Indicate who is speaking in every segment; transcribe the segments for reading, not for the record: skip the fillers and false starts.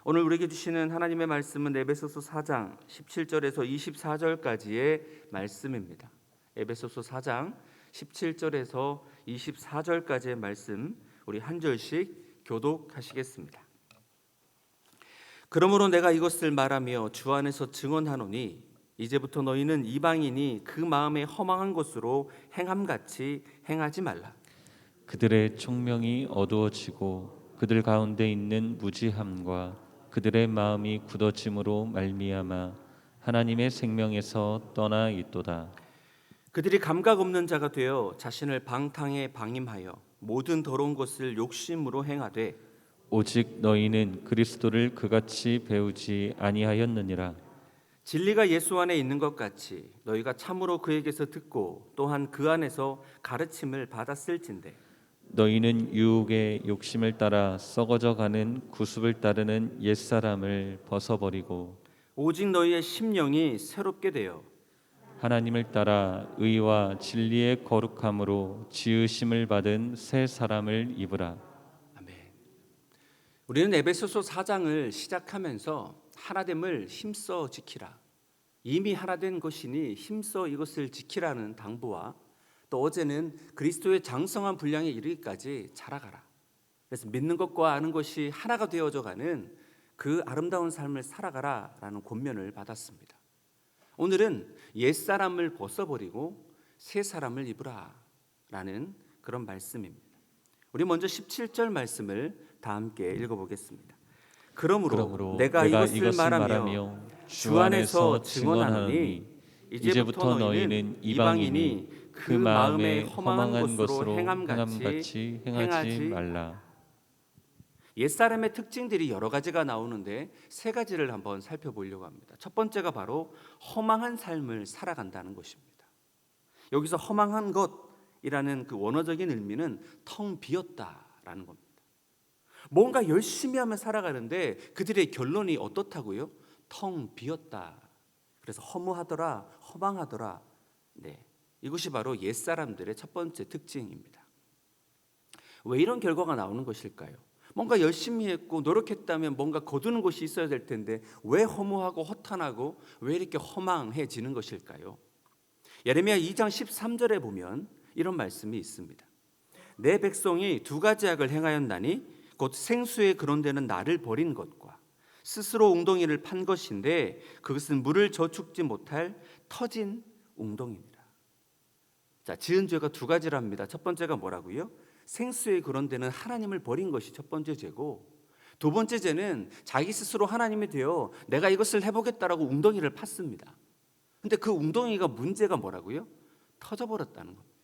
Speaker 1: 오늘 우리에게 주시는 하나님의 말씀은 에베소서 4장 17절에서 24절까지의 말씀입니다. 에베소서 4장 17절에서 24절까지의 말씀 우리 한 절씩 교독하시겠습니다. 그러므로 내가 이것을 말하며 주 안에서 증언하노니 이제부터 너희는 이방인이 그 마음에 허망한 것으로 행함같이 행하지 말라.
Speaker 2: 그들의 총명이 어두워지고 그들 가운데 있는 무지함과 그들의 마음이 굳어짐으로 말미암아 하나님의 생명에서 떠나 있도다.
Speaker 1: 그들이 감각 없는 자가 되어 자신을 방탕에 방임하여 모든 더러운 것을 욕심으로 행하되
Speaker 2: 오직 너희는 그리스도를 그같이 배우지 아니하였느니라.
Speaker 1: 진리가 예수 안에 있는 것 같이 너희가 참으로 그에게서 듣고 또한 그 안에서 가르침을 받았을진데
Speaker 2: 너희는 유혹의 욕심을 따라 썩어져 가는 구습을 따르는 옛사람을 벗어버리고
Speaker 1: 오직 너희의 심령이 새롭게 되어
Speaker 2: 하나님을 따라 의와 진리의 거룩함으로 지으심을 받은 새 사람을 입으라.
Speaker 1: 아멘. 우리는 에베소서 4장을 시작하면서 하나됨을 힘써 지키라, 이미 하나된 것이니 힘써 이것을 지키라는 당부와 또 어제는 그리스도의 장성한 분량에 이르기까지 자라가라, 그래서 믿는 것과 아는 것이 하나가 되어져가는 그 아름다운 삶을 살아가라 라는 권면을 받았습니다. 오늘은 옛사람을 벗어버리고 새사람을 입으라 라는 그런 말씀입니다. 우리 먼저 17절 말씀을 다 함께 읽어보겠습니다. 그러므로 내가 이것을 말하며 주 안에서 증언하노니 이제부터 너희는 이방인이 그 마음에 허망한 것으로 행함같이 행하지 말라. 옛사람의 특징들이 여러 가지가 나오는데 세 가지를 한번 살펴보려고 합니다. 첫 번째가 바로 허망한 삶을 살아간다는 것입니다. 여기서 허망한 것이라는 그 원어적인 의미는 텅 비었다라는 겁니다. 뭔가 열심히 하며 살아가는데 그들의 결론이 어떻다고요? 텅 비었다. 그래서 허무하더라, 허망하더라. 네, 이것이 바로 옛사람들의 첫 번째 특징입니다. 왜 이런 결과가 나오는 것일까요? 뭔가 열심히 했고 노력했다면 뭔가 거두는 것이 있어야 될 텐데 왜 허무하고 허탄하고 왜 이렇게 허망해지는 것일까요? 예레미야 2장 13절에 보면 이런 말씀이 있습니다. 내 백성이 두 가지 악을 행하였나니 곧 생수에 그런데는 나를 버린 것과 스스로 웅덩이를 판 것인데 그것은 물을 저축지 못할 터진 웅덩이니라. 자, 지은 죄가 두 가지랍니다. 첫 번째가 뭐라고요? 생수에 그런 데는 하나님을 버린 것이 첫 번째 죄고, 두 번째 죄는 자기 스스로 하나님이 되어 내가 이것을 해보겠다라고 웅덩이를 팠습니다. 근데 그 웅덩이가 문제가 뭐라고요? 터져버렸다는 겁니다.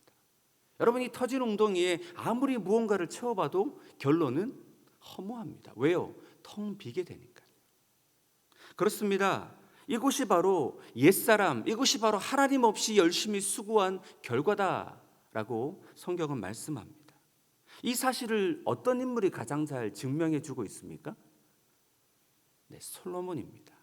Speaker 1: 여러분, 이 터진 웅덩이에 아무리 무언가를 채워봐도 결론은 허무합니다. 왜요? 텅 비게 되니까요. 그렇습니다. 이것이 바로 옛사람, 이것이 바로 하나님 없이 열심히 수고한 결과다라고 성경은 말씀합니다. 이 사실을 어떤 인물이 가장 잘 증명해 주고 있습니까? 네, 솔로몬입니다.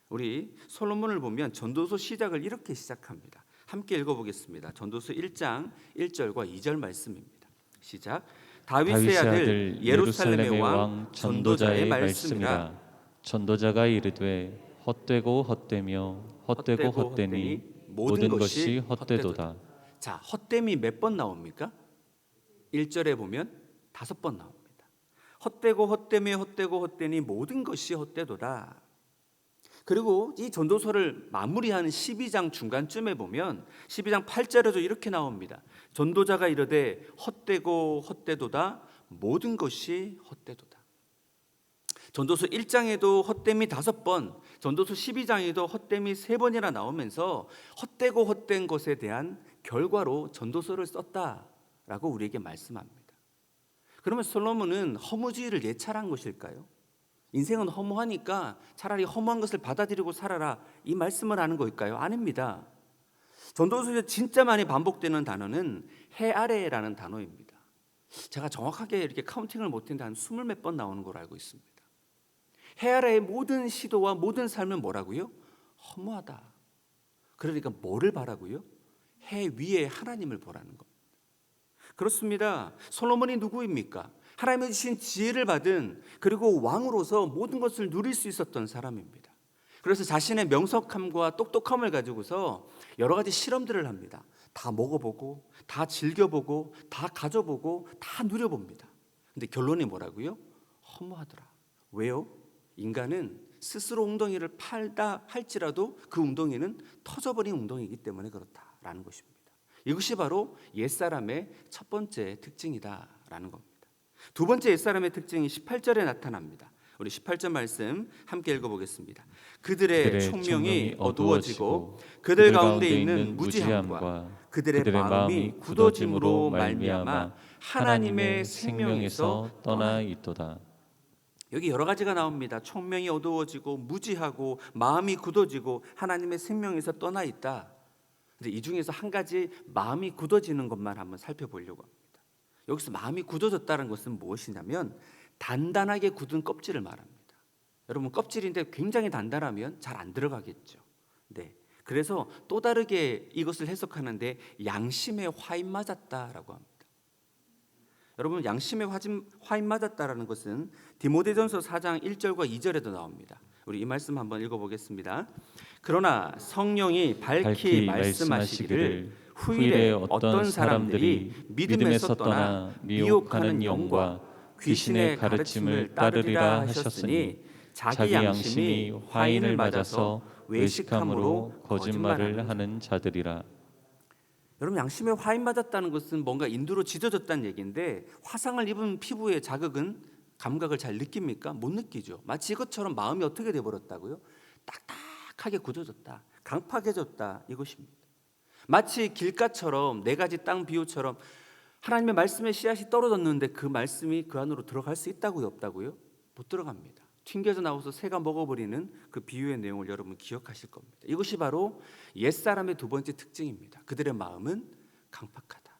Speaker 1: 우리 솔로몬을 보면 전도서 시작을 이렇게 시작합니다. 함께 읽어보겠습니다. 전도서 1장 1절과 2절 말씀입니다. 시작. 다윗의 아들 예루살렘의 왕 전도자의 말씀이라.
Speaker 2: 전도자가 이르되 헛되고 헛되며 헛되고 헛되니 모든 것이 헛되도다.
Speaker 1: 자, 헛됨이 몇 번 나옵니까? 1절에 보면 5번 나옵니다. 헛되고 헛되며 헛되고 헛되니 모든 것이 헛되도다. 그리고 이 전도서를 마무리하는 12장 중간쯤에 보면 12장 8절에도 이렇게 나옵니다. 전도자가 이르되 헛되고 헛되도다. 모든 것이 헛되도다. 전도서 1장에도 헛됨이 5번, 전도서 12장에도 헛됨이 3번이나 나오면서 헛되고 헛된 것에 대한 결과로 전도서를 썼다라고 우리에게 말씀합니다. 그러면 솔로몬은 허무주의를 예찰한 것일까요? 인생은 허무하니까 차라리 허무한 것을 받아들이고 살아라, 이 말씀을 하는 걸까요? 아닙니다. 전도서에서 진짜 많이 반복되는 단어는 해 아래라는 단어입니다. 제가 정확하게 이렇게 카운팅을 못했는데 한 20몇 번 나오는 걸로 알고 있습니다. 해 아래의 모든 시도와 모든 삶은 뭐라고요? 허무하다. 그러니까 뭐를 바라고요? 해 위에 하나님을 보라는 겁니다. 그렇습니다. 솔로몬이 누구입니까? 하나님의 주신 지혜를 받은, 그리고 왕으로서 모든 것을 누릴 수 있었던 사람입니다. 그래서 자신의 명석함과 똑똑함을 가지고서 여러 가지 실험들을 합니다. 다 먹어보고, 다 즐겨보고, 다 가져보고, 다 누려봅니다. 근데 결론이 뭐라고요? 허무하더라. 왜요? 인간은 스스로 웅덩이를 팔다 할지라도 그 웅덩이는 터져버린 웅덩이이기 때문에 그렇다라는 것입니다. 이것이 바로 옛사람의 첫 번째 특징이다라는 겁니다. 두 번째 옛사람의 특징이 18절에 나타납니다. 우리 18절 말씀 함께 읽어보겠습니다. 그들의 총명이 어두워지고 그들 가운데 있는 무지함과 그들의 마음이 굳어짐으로 말미암아 하나님의 생명에서 떠나
Speaker 2: 있도다.
Speaker 1: 여기 여러 가지가 나옵니다. 총명이 어두워지고 무지하고 마음이 굳어지고 하나님의 생명에서 떠나 있다. 근데 이 중에서 한 가지 마음이 굳어지는 것만 한번 살펴보려고 합니다. 여기서 마음이 굳어졌다는 것은 무엇이냐면 단단하게 굳은 껍질을 말합니다. 여러분, 껍질인데 굉장히 단단하면 잘 안 들어가겠죠. 네. 그래서 또 다르게 이것을 해석하는데 양심에 화인 맞았다라고 합니다. 여러분, 양심에 화인 맞았다라는 것은 디모데전서 4장 1절과 2절에도 나옵니다. 우리 이 말씀 한번 읽어보겠습니다. 그러나 성령이 밝히 말씀하시기를 후일에 어떤 사람들이 믿음에서 떠나 미혹하는 영과 귀신의 가르침을 따르리라 하셨으니 자기 양심이 화인을 맞아서 외식함으로 거짓말을
Speaker 2: 하는 자들이라.
Speaker 1: 여러분, 양심에 화인 맞았다는 것은 뭔가 인두로 찢어졌다는 얘기인데 화상을 입은 피부의 자극은 감각을 잘 느낍니까? 못 느끼죠. 마치 이것처럼 마음이 어떻게 돼버렸다고요? 딱딱하게 굳어졌다, 강팍해졌다, 이것입니다. 마치 길가처럼 네 가지 땅 비유처럼 하나님의 말씀의 씨앗이 떨어졌는데 그 말씀이 그 안으로 들어갈 수 있다고요, 없다고요? 못 들어갑니다. 튕겨져 나와서 새가 먹어버리는 그 비유의 내용을 여러분 기억하실 겁니다. 이것이 바로 옛사람의 두 번째 특징입니다. 그들의 마음은 강팍하다.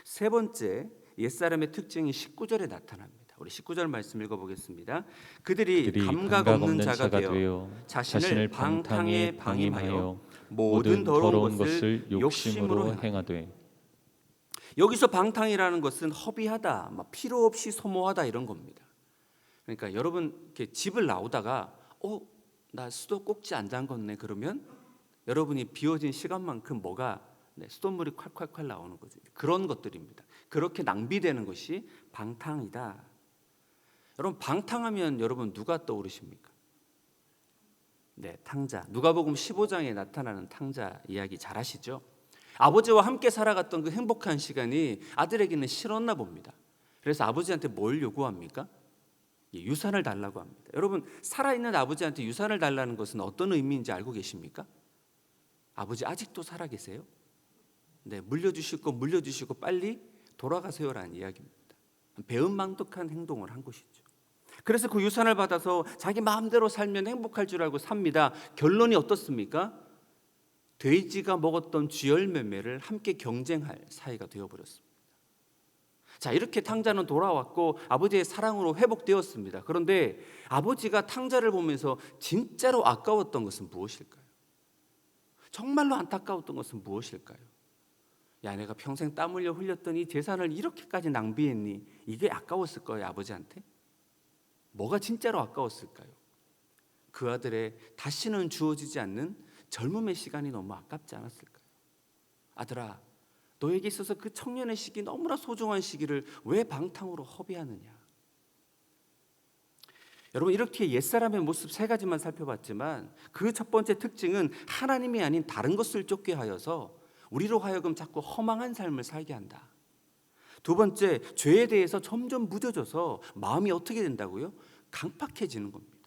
Speaker 1: 세 번째 옛사람의 특징이 19절에 나타납니다. 우리 19절 말씀 읽어보겠습니다. 그들이 감각 없는 자가 되어 자신을 방탕에 방임하여 모든 더러운 것을 욕심으로 행하되. 여기서 방탕이라는 것은 허비하다, 필요 없이 소모하다 이런 겁니다. 그러니까 여러분 이렇게 집을 나오다가 나 수도꼭지 안 잠궜네 그러면 여러분이 비워진 시간만큼 뭐가 수돗물이 콸콸콸 나오는 거죠. 그런 것들입니다. 그렇게 낭비되는 것이 방탕이다. 여러분, 방탕하면 여러분 누가 떠오르십니까? 네, 탕자. 누가복음 15장에 나타나는 탕자 이야기 잘 아시죠? 아버지와 함께 살아갔던 그 행복한 시간이 아들에게는 싫었나 봅니다. 그래서 아버지한테 뭘 요구합니까? 유산을 달라고 합니다. 여러분, 살아있는 아버지한테 유산을 달라는 것은 어떤 의미인지 알고 계십니까? 아버지 아직도 살아계세요? 네, 물려주시고 빨리 돌아가세요라는 이야기입니다. 배은망덕한 행동을 한 것이죠. 그래서 그 유산을 받아서 자기 마음대로 살면 행복할 줄 알고 삽니다. 결론이 어떻습니까? 돼지가 먹었던 쥐열매매를 함께 경쟁할 사이가 되어버렸습니다. 자, 이렇게 탕자는 돌아왔고 아버지의 사랑으로 회복되었습니다. 그런데 아버지가 탕자를 보면서 진짜로 아까웠던 것은 무엇일까요? 정말로 안타까웠던 것은 무엇일까요? 야, 내가 평생 땀 흘려 흘렸던 이 재산을 이렇게까지 낭비했니? 이게 아까웠을 거예요, 아버지한테? 뭐가 진짜로 아까웠을까요? 그 아들의 다시는 주어지지 않는 젊음의 시간이 너무 아깝지 않았을까요? 아들아, 너에게 있어서 그 청년의 시기, 너무나 소중한 시기를 왜 방탕으로 허비하느냐? 여러분, 이렇게 옛사람의 모습 세 가지만 살펴봤지만 그 첫 번째 특징은 하나님이 아닌 다른 것을 쫓게 하여서 우리로 하여금 자꾸 허망한 삶을 살게 한다. 두 번째, 죄에 대해서 점점 무뎌져서 마음이 어떻게 된다고요? 강팍해지는 겁니다.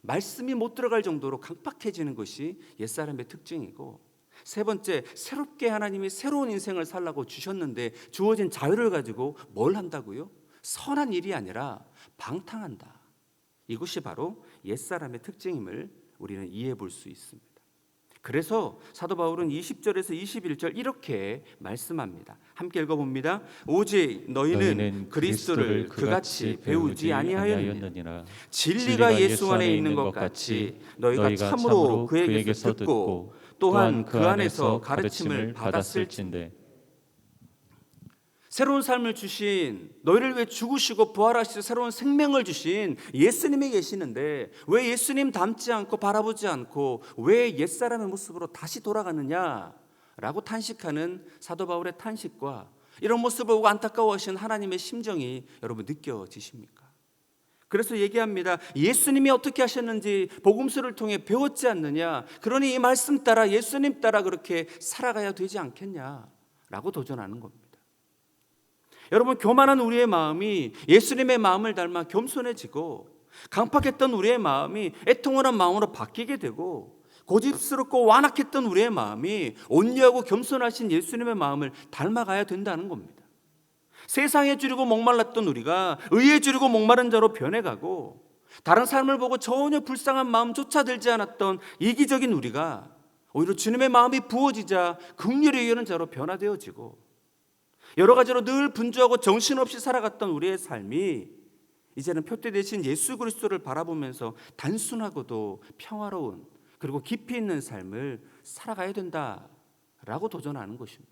Speaker 1: 말씀이 못 들어갈 정도로 강팍해지는 것이 옛사람의 특징이고, 세 번째, 새롭게 하나님이 새로운 인생을 살라고 주셨는데 주어진 자유를 가지고 뭘 한다고요? 선한 일이 아니라 방탕한다. 이것이 바로 옛사람의 특징임을 우리는 이해해 볼 수 있습니다. 그래서 사도 바울은 20절에서 21절 이렇게 말씀합니다. 함께 읽어봅니다. 오직 너희는 그리스도를 그같이 배우지 아니하였느니라. 진리가 예수 안에 있는 것 같이 너희가 참으로 그에게서 듣고 또한 그 안에서 가르침을 받았을진데. 새로운 삶을 주신, 너희를 위해 죽으시고 부활하시고 새로운 생명을 주신 예수님이 계시는데 왜 예수님 닮지 않고 바라보지 않고 왜 옛사람의 모습으로 다시 돌아가느냐라고 탄식하는 사도 바울의 탄식과 이런 모습을 보고 안타까워하시는 하나님의 심정이 여러분 느껴지십니까? 그래서 얘기합니다. 예수님이 어떻게 하셨는지 복음서를 통해 배웠지 않느냐? 그러니 이 말씀 따라 예수님 따라 그렇게 살아가야 되지 않겠냐라고 도전하는 겁니다. 여러분, 교만한 우리의 마음이 예수님의 마음을 닮아 겸손해지고 강팍했던 우리의 마음이 애통하는 마음으로 바뀌게 되고 고집스럽고 완악했던 우리의 마음이 온유하고 겸손하신 예수님의 마음을 닮아가야 된다는 겁니다. 세상에 줄이고 목말랐던 우리가 의에 줄이고 목마른 자로 변해가고 다른 삶을 보고 전혀 불쌍한 마음조차 들지 않았던 이기적인 우리가 오히려 주님의 마음이 부어지자 긍휼히 여기는 자로 변화되어지고 여러 가지로 늘 분주하고 정신없이 살아갔던 우리의 삶이 이제는 표대 대신 예수 그리스도를 바라보면서 단순하고도 평화로운 그리고 깊이 있는 삶을 살아가야 된다라고 도전하는 것입니다.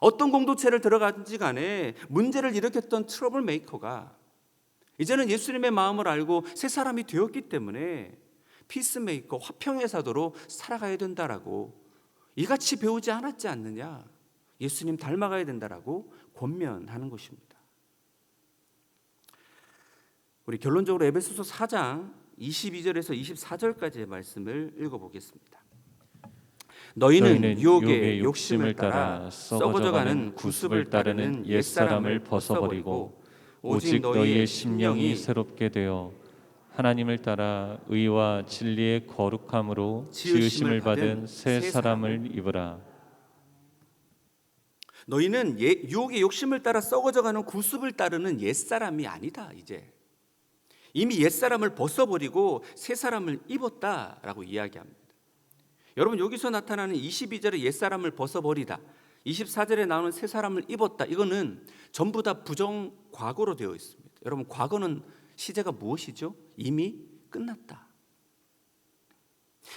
Speaker 1: 어떤 공동체를 들어간지 간에 문제를 일으켰던 트러블 메이커가 이제는 예수님의 마음을 알고 새 사람이 되었기 때문에 피스메이커, 화평의 사도로 살아가야 된다라고 이같이 배우지 않았지 않느냐, 예수님 닮아가야 된다라고 권면하는 것입니다. 우리 결론적으로 에베소서 4장 22절에서 24절까지의 말씀을 읽어보겠습니다. 너희는 유혹의 욕심을 따라 썩어져가는 구습을 따르는 옛사람을 벗어버리고
Speaker 2: 오직 너희의 심령이 새롭게 되어 하나님을 따라 의와 진리의 거룩함으로 지으심을 받은 새 사람을 입으라.
Speaker 1: 너희는 유혹의 욕심을 따라 썩어져가는 구습을 따르는 옛사람이 아니다. 이제 이미 옛사람을 벗어버리고 새 사람을 입었다라고 이야기합니다. 여러분, 여기서 나타나는 22절의 옛사람을 벗어버리다, 24절에 나오는 새 사람을 입었다, 이거는 전부 다 부정 과거로 되어 있습니다. 여러분, 과거는 시제가 무엇이죠? 이미 끝났다.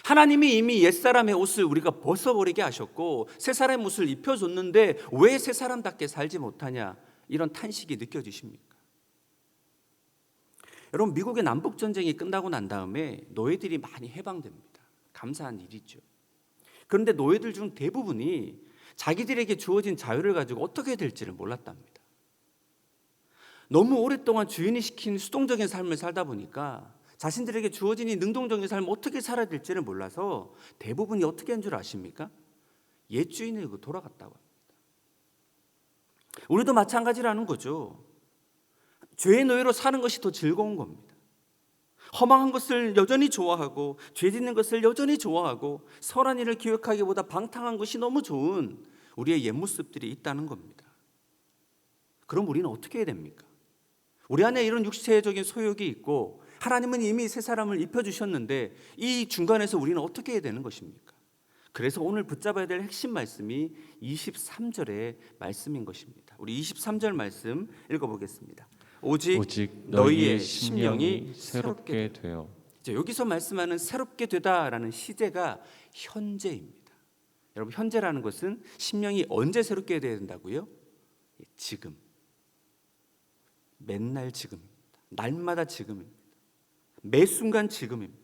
Speaker 1: 하나님이 이미 옛사람의 옷을 우리가 벗어버리게 하셨고 새 사람의 옷을 입혀줬는데 왜 새 사람답게 살지 못하냐, 이런 탄식이 느껴지십니까? 여러분, 미국의 남북전쟁이 끝나고 난 다음에 노예들이 많이 해방됩니다. 감사한 일이죠. 그런데 노예들 중 대부분이 자기들에게 주어진 자유를 가지고 어떻게 될지를 몰랐답니다. 너무 오랫동안 주인이 시킨 수동적인 삶을 살다 보니까 자신들에게 주어진 이 능동적인 삶을 어떻게 살아야 될지를 몰라서 대부분이 어떻게 한 줄 아십니까? 옛 주인에게 돌아갔다고 합니다. 우리도 마찬가지라는 거죠. 죄의 노예로 사는 것이 더 즐거운 겁니다. 허망한 것을 여전히 좋아하고 죄 짓는 것을 여전히 좋아하고 선한 일을 기억하기보다 방탕한 것이 너무 좋은 우리의 옛 모습들이 있다는 겁니다. 그럼 우리는 어떻게 해야 됩니까? 우리 안에 이런 육체적인 소욕이 있고 하나님은 이미 새 사람을 입혀주셨는데 이 중간에서 우리는 어떻게 해야 되는 것입니까? 그래서 오늘 붙잡아야 될 핵심 말씀이 23절의 말씀인 것입니다. 우리 23절 말씀 읽어보겠습니다. 오직 너희의 심령이
Speaker 2: 새롭게 되어.
Speaker 1: 여기서 말씀하는 새롭게 되다라는 시제가 현재입니다. 여러분, 현재라는 것은 심령이 언제 새롭게 되어야 된다고요? 지금, 맨날 지금입니다. 날마다 지금입니다. 매 순간 지금입니다.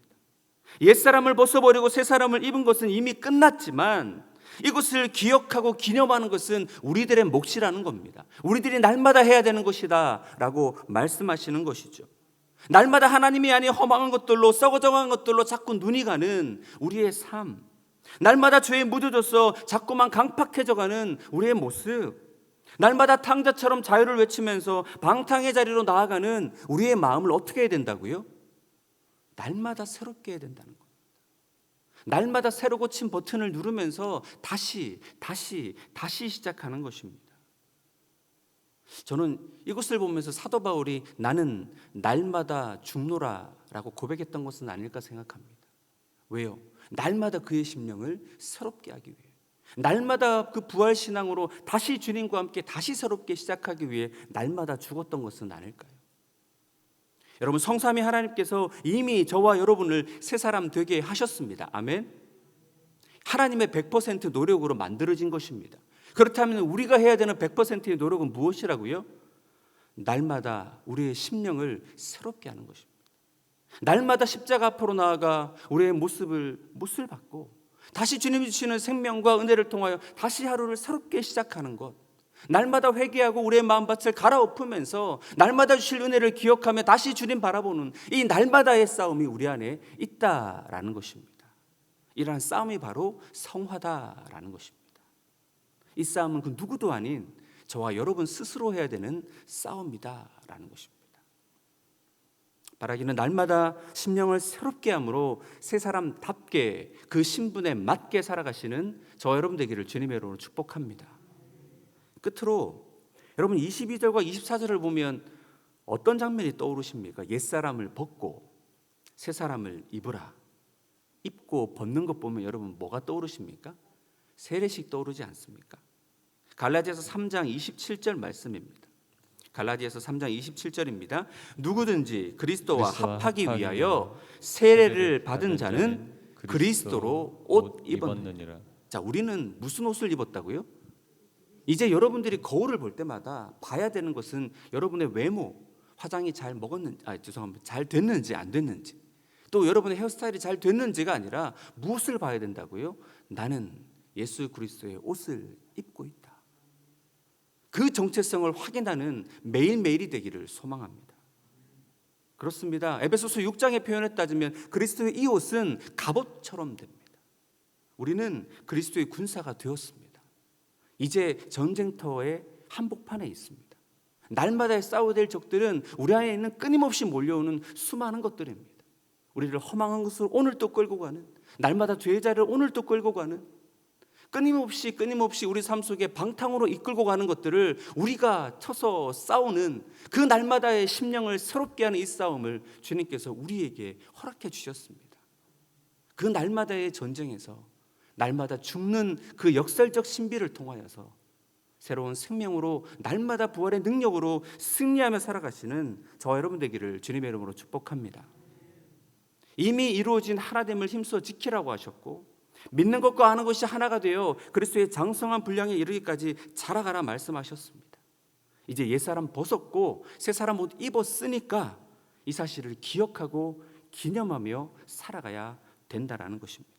Speaker 1: 옛사람을 벗어버리고 새 사람을 입은 것은 이미 끝났지만 이것을 기억하고 기념하는 것은 우리들의 몫이라는 겁니다. 우리들이 날마다 해야 되는 것이다 라고 말씀하시는 것이죠. 날마다 하나님이 아닌 허망한 것들로, 썩어져간 것들로 자꾸 눈이 가는 우리의 삶, 날마다 죄에 묻어져서 자꾸만 강팍해져가는 우리의 모습, 날마다 탕자처럼 자유를 외치면서 방탕의 자리로 나아가는 우리의 마음을 어떻게 해야 된다고요? 날마다 새롭게 해야 된다는 겁니다. 날마다 새로 고친 버튼을 누르면서 다시 시작하는 것입니다. 저는 이것을 보면서 사도 바울이 나는 날마다 죽노라라고 고백했던 것은 아닐까 생각합니다. 왜요? 날마다 그의 심령을 새롭게 하기 위해, 날마다 그 부활신앙으로 다시 주님과 함께 다시 새롭게 시작하기 위해 날마다 죽었던 것은 아닐까요? 여러분, 성삼위 하나님께서 이미 저와 여러분을 새 사람 되게 하셨습니다. 아멘. 하나님의 100% 노력으로 만들어진 것입니다. 그렇다면 우리가 해야 되는 100%의 노력은 무엇이라고요? 날마다 우리의 심령을 새롭게 하는 것입니다. 날마다 십자가 앞으로 나아가 우리의 못을 받고 다시 주님이 주시는 생명과 은혜를 통하여 다시 하루를 새롭게 시작하는 것, 날마다 회개하고 우리의 마음밭을 갈아엎으면서 날마다 주실 은혜를 기억하며 다시 주님 바라보는 이 날마다의 싸움이 우리 안에 있다라는 것입니다. 이러한 싸움이 바로 성화다라는 것입니다. 이 싸움은 그 누구도 아닌 저와 여러분 스스로 해야 되는 싸움이다라는 것입니다. 바라기는 날마다 심령을 새롭게 함으로 새 사람답게 그 신분에 맞게 살아가시는 저와 여러분 되기를 주님의 이름으로 축복합니다. 끝으로 여러분 22절과 24절을 보면 어떤 장면이 떠오르십니까? 옛사람을 벗고 새 사람을 입으라. 입고 벗는 것 보면 여러분 뭐가 떠오르십니까? 세례식 떠오르지 않습니까? 갈라디아서 3장 27절 말씀입니다. 갈라디아서 3장 27절입니다. 누구든지 그리스도와 합하기 위하여 세례를 받은 자는 그리스도로 옷 입었느니라. 자, 우리는 무슨 옷을 입었다고요? 이제 여러분들이 거울을 볼 때마다 봐야 되는 것은 여러분의 외모, 화장이 잘 잘 됐는지 안 됐는지, 또 여러분의 헤어스타일이 잘 됐는지가 아니라 무엇을 봐야 된다고요? 나는 예수 그리스도의 옷을 입고 있다. 그 정체성을 확인하는 매일매일이 되기를 소망합니다. 그렇습니다. 에베소서 6장의 표현에 따지면 그리스도의 이 옷은 갑옷처럼 됩니다. 우리는 그리스도의 군사가 되었습니다. 이제 전쟁터의 한복판에 있습니다. 날마다 싸워야 될 적들은 우리 안에 있는 끊임없이 몰려오는 수많은 것들입니다. 우리를 허망한 것으로 오늘 또 끌고 가는, 날마다 죄의 자리를 오늘 또 끌고 가는, 끊임없이 우리 삶 속에 방탕으로 이끌고 가는 것들을 우리가 쳐서 싸우는 그 날마다의 심령을 새롭게 하는 이 싸움을 주님께서 우리에게 허락해 주셨습니다. 그 날마다의 전쟁에서 날마다 죽는 그 역설적 신비를 통하여서 새로운 생명으로 날마다 부활의 능력으로 승리하며 살아가시는 저와 여러분 되기를 주님의 이름으로 축복합니다. 이미 이루어진 하나됨을 힘써 지키라고 하셨고, 믿는 것과 아는 것이 하나가 되어 그리스도의 장성한 분량에 이르기까지 자라가라 말씀하셨습니다. 이제 옛사람 벗었고 새사람 옷 입었으니까 이 사실을 기억하고 기념하며 살아가야 된다라는 것입니다.